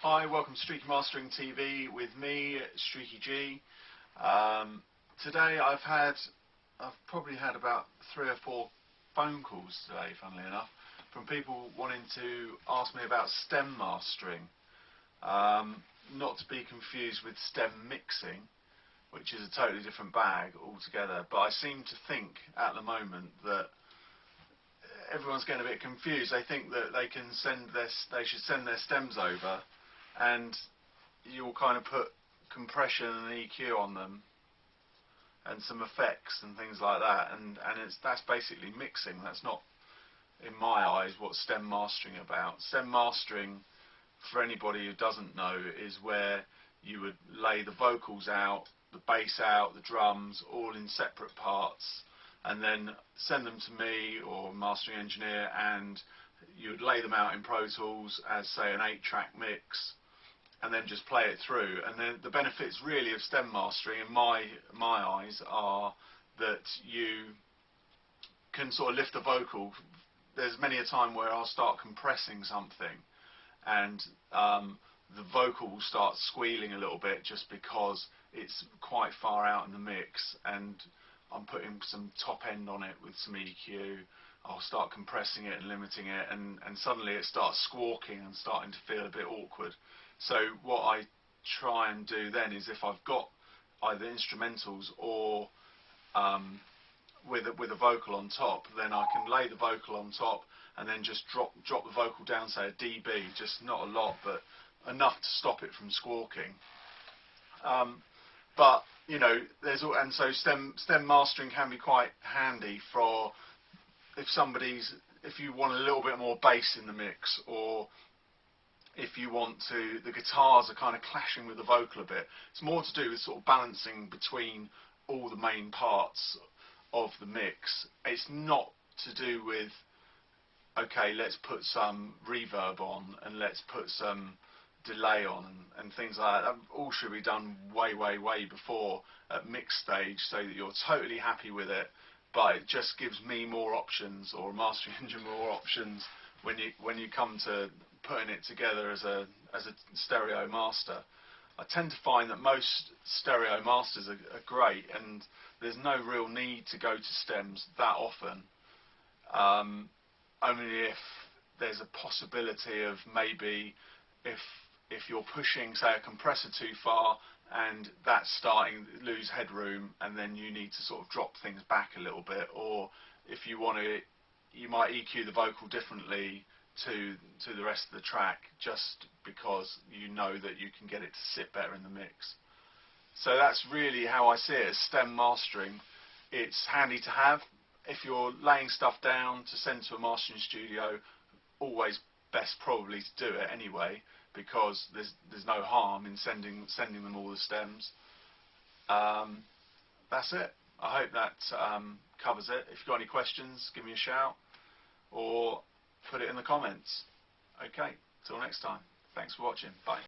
Hi, welcome to Streaky Mastering TV with me, Streaky G. Today I've probably had about 3 or 4 phone calls today, funnily enough, from people wanting to ask me about stem mastering. Not to be confused with stem mixing, which is a totally different bag altogether, but I seem to think at the moment that everyone's getting a bit confused. They think that they should send their stems over and you'll kind of put compression and EQ on them and some effects and things like that, and that's basically mixing. That's not, in my eyes, what stem mastering about. Stem mastering, for anybody who doesn't know, is where you would lay the vocals out, the bass out, the drums, all in separate parts, and then send them to me or a mastering engineer, and you would lay them out in Pro Tools as, say, an 8-track mix, and then just play it through. And then the benefits really of stem mastering, in my eyes, are that you can sort of lift the vocal. There's many a time where I'll start compressing something, and the vocal will start squealing a little bit just because it's quite far out in the mix, and I'm putting some top end on it with some EQ. I'll start compressing it and limiting it, and suddenly it starts squawking and starting to feel a bit awkward. So what I try and do then is, if I've got either instrumentals or with a vocal on top, then I can lay the vocal on top and then just drop the vocal down, say a dB, just not a lot, but enough to stop it from squawking. But you know, so stem mastering can be quite handy for if you want a little bit more bass in the mix, or if you want the guitars are kind of clashing with the vocal a bit. It's more to do with sort of balancing between all the main parts of the mix. It's not to do with, okay, let's put some reverb on and let's put some delay on and things like that. That all should be done way before at mix stage, so that you're totally happy with it. But it just gives me more options, or a mastering engine more options, when you come to putting it together as a stereo master. I tend to find that most stereo masters are great, and there's no real need to go to stems that often. Only if there's a possibility of maybe if you're pushing, say, a compressor too far and that's starting to lose headroom, and then you need to sort of drop things back a little bit, or if you want to, you might EQ the vocal differently to the rest of the track, just because you know that you can get it to sit better in the mix. So that's really how I see it as stem mastering. It's handy to have if you're laying stuff down to send to a mastering studio. Always best probably to do it anyway, because there's no harm in sending them all the stems. That's it. I hope that covers it. If you've got any questions, give me a shout or put it in the comments. Okay, till next time. Thanks for watching. Bye.